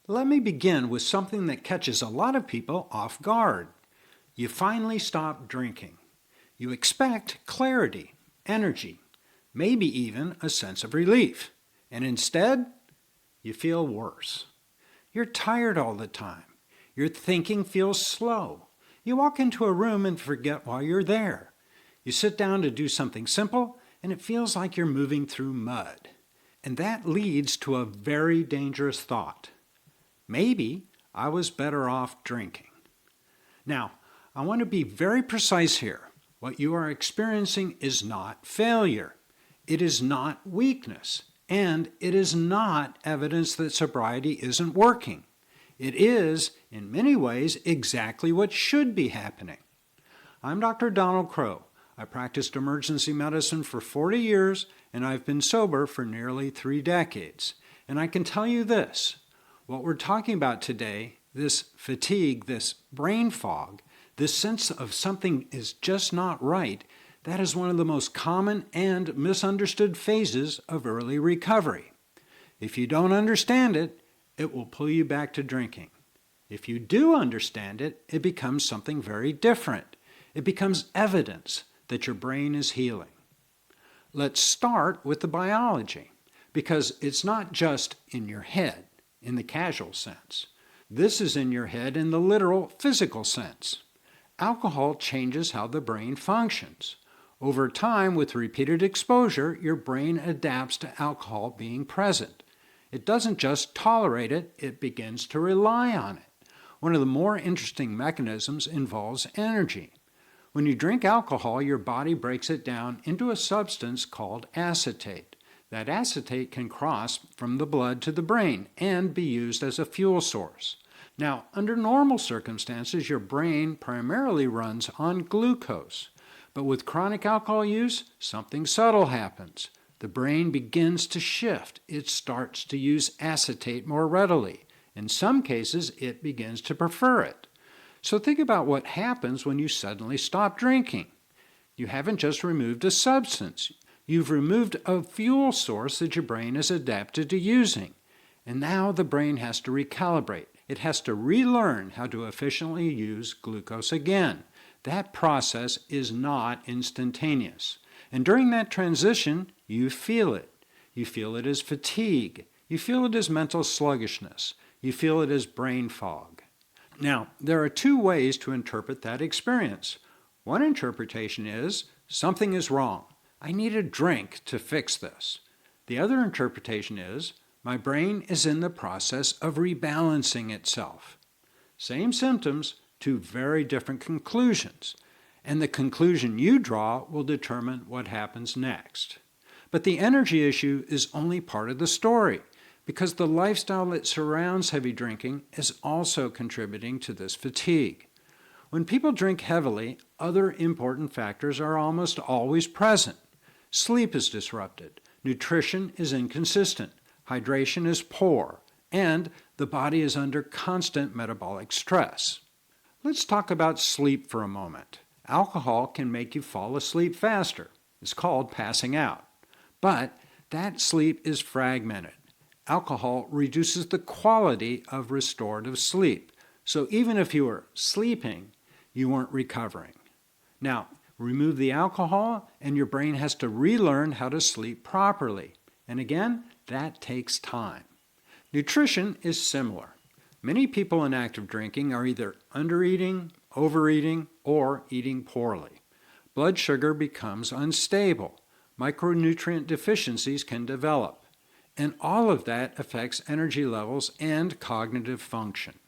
Let me begin with something that catches a lot of people off guard. You finally stop drinking. You expect clarity, energy, maybe even a sense of relief. And instead, you feel worse. You're tired all the time. Your thinking feels slow. You walk into a room and forget why you're there. You sit down to do something simple, and it feels like you're moving through mud. And that leads to a very dangerous thought. Maybe I was better off drinking. Now, I want to be very precise here. What you are experiencing is not failure. It is not weakness. And it is not evidence that sobriety isn't working. It is, in many ways, exactly what should be happening. I'm Dr. Donald Crowe. I practiced emergency medicine for 40 years, and I've been sober for nearly 3 decades. And I can tell you this, what we're talking about today, this fatigue, this brain fog, this sense of something is just not right, that is one of the most common and misunderstood phases of early recovery. If you don't understand it, it will pull you back to drinking. If you do understand it, it becomes something very different. It becomes evidence that your brain is healing. Let's start with the biology, because it's not just in your head, in the casual sense. This is in your head in the literal physical sense. Alcohol changes how the brain functions. Over time, with repeated exposure, your brain adapts to alcohol being present. It doesn't just tolerate it, it begins to rely on it. One of the more interesting mechanisms involves energy. When you drink alcohol, your body breaks it down into a substance called acetate. That acetate can cross from the blood to the brain and be used as a fuel source. Now, under normal circumstances, your brain primarily runs on glucose. But with chronic alcohol use, something subtle happens. The brain begins to shift. It starts to use acetate more readily. In some cases, it begins to prefer it. So think about what happens when you suddenly stop drinking. You haven't just removed a substance. You've removed a fuel source that your brain is adapted to using. And now the brain has to recalibrate. It has to relearn how to efficiently use glucose again. That process is not instantaneous. And during that transition, you feel it. You feel it as fatigue. You feel it as mental sluggishness. You feel it as brain fog. Now, there are 2 ways to interpret that experience. One interpretation is, something is wrong. I need a drink to fix this. The other interpretation is, my brain is in the process of rebalancing itself. Same symptoms, 2 very different conclusions. And the conclusion you draw will determine what happens next. But the energy issue is only part of the story, because the lifestyle that surrounds heavy drinking is also contributing to this fatigue. When people drink heavily, other important factors are almost always present. Sleep is disrupted, nutrition is inconsistent, hydration is poor, and the body is under constant metabolic stress. Let's talk about sleep for a moment. Alcohol can make you fall asleep faster. It's called passing out. But that sleep is fragmented. Alcohol reduces the quality of restorative sleep. So even if you were sleeping, you weren't recovering. Now, remove the alcohol and your brain has to relearn how to sleep properly. And again, that takes time. Nutrition is similar. Many people in active drinking are either undereating, overeating, or eating poorly. Blood sugar becomes unstable. Micronutrient deficiencies can develop. And all of that affects energy levels and cognitive function.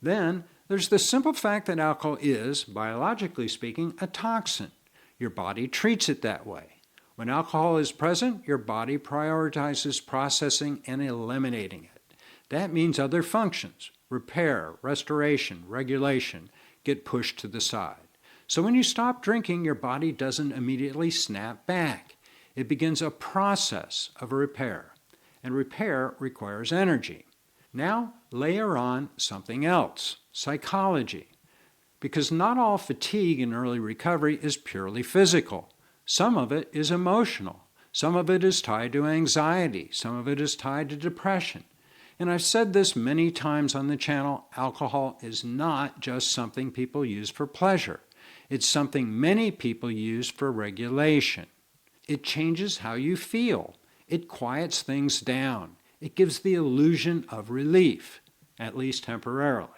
Then, there's the simple fact that alcohol is, biologically speaking, a toxin. Your body treats it that way. When alcohol is present, your body prioritizes processing and eliminating it. That means other functions, repair, restoration, regulation, get pushed to the side. So when you stop drinking, your body doesn't immediately snap back. It begins a process of repair. And repair requires energy. Now, layer on something else, psychology. Because not all fatigue in early recovery is purely physical. Some of it is emotional. Some of it is tied to anxiety. Some of it is tied to depression. And I've said this many times on the channel, alcohol is not just something people use for pleasure. It's something many people use for regulation. It changes how you feel. It quiets things down. It gives the illusion of relief, at least temporarily.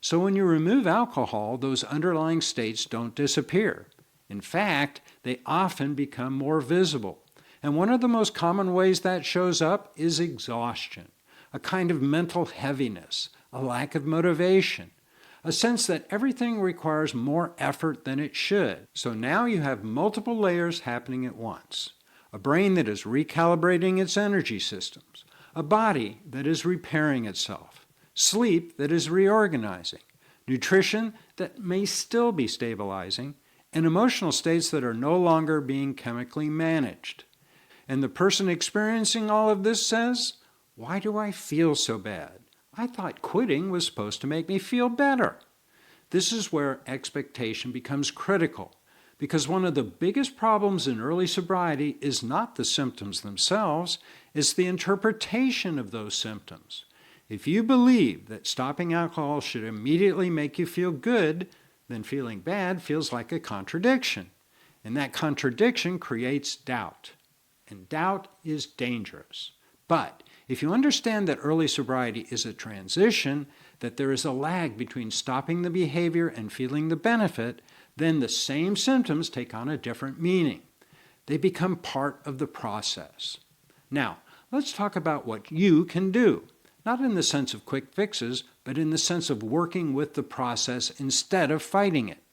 So when you remove alcohol, those underlying states don't disappear. In fact, they often become more visible. And one of the most common ways that shows up is exhaustion, a kind of mental heaviness, a lack of motivation, a sense that everything requires more effort than it should. So now you have multiple layers happening at once. A brain that is recalibrating its energy systems, a body that is repairing itself, sleep that is reorganizing, nutrition that may still be stabilizing, and emotional states that are no longer being chemically managed. And the person experiencing all of this says, "Why do I feel so bad? I thought quitting was supposed to make me feel better." This is where expectation becomes critical, because one of the biggest problems in early sobriety is not the symptoms themselves, it's the interpretation of those symptoms. If you believe that stopping alcohol should immediately make you feel good, then feeling bad feels like a contradiction. And that contradiction creates doubt. And doubt is dangerous. But if you understand that early sobriety is a transition, that there is a lag between stopping the behavior and feeling the benefit, then the same symptoms take on a different meaning. They become part of the process. Now, let's talk about what you can do. Not in the sense of quick fixes, but in the sense of working with the process instead of fighting it.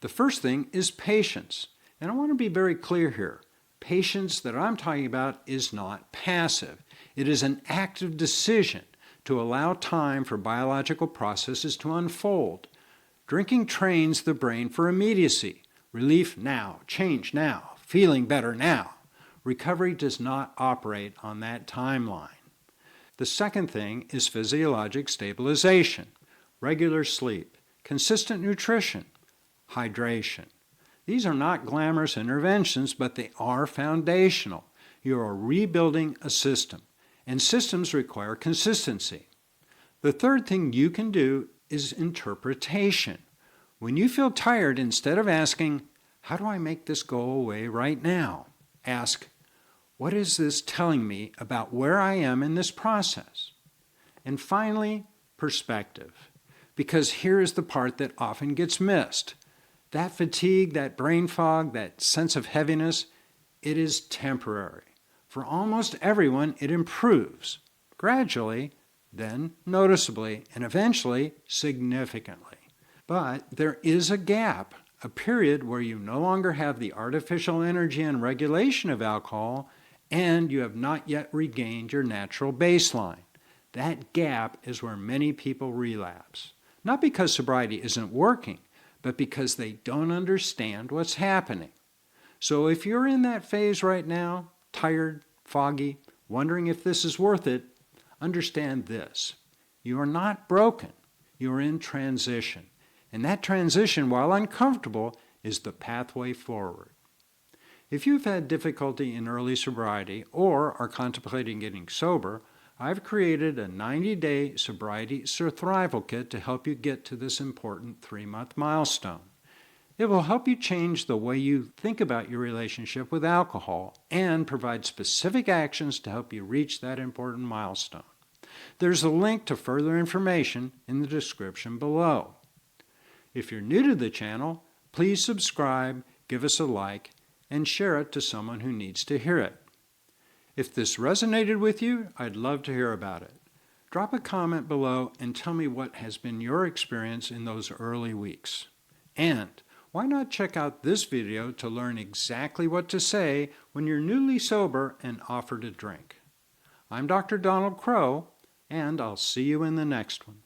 The first thing is patience. And I want to be very clear here. Patience that I'm talking about is not passive. It is an active decision to allow time for biological processes to unfold. Drinking trains the brain for immediacy. Relief now, change now, feeling better now. Recovery does not operate on that timeline. The second thing is physiologic stabilization, regular sleep, consistent nutrition, hydration. These are not glamorous interventions, but they are foundational. You are rebuilding a system, and systems require consistency. The third thing you can do is interpretation. When you feel tired, instead of asking, "How do I make this go away right now?" ask, "What is this telling me about where I am in this process?" And finally, perspective. Because here is the part that often gets missed. That fatigue, that brain fog, that sense of heaviness, it is temporary. For almost everyone, it improves, gradually, then noticeably, and eventually significantly. But there is a gap, a period where you no longer have the artificial energy and regulation of alcohol, and you have not yet regained your natural baseline. That gap is where many people relapse. Not because sobriety isn't working, but because they don't understand what's happening. So if you're in that phase right now, tired, foggy, wondering if this is worth it, understand this. You are not broken. You are in transition. And that transition, while uncomfortable, is the pathway forward. If you've had difficulty in early sobriety or are contemplating getting sober, I've created a 90-day sobriety survival kit to help you get to this important 3-month milestone. It will help you change the way you think about your relationship with alcohol and provide specific actions to help you reach that important milestone. There's a link to further information in the description below. If you're new to the channel, please subscribe, give us a like, and share it to someone who needs to hear it. If this resonated with you, I'd love to hear about it. Drop a comment below and tell me what has been your experience in those early weeks. And why not check out this video to learn exactly what to say when you're newly sober and offered a drink. I'm Dr. Donald Crowe, and I'll see you in the next one.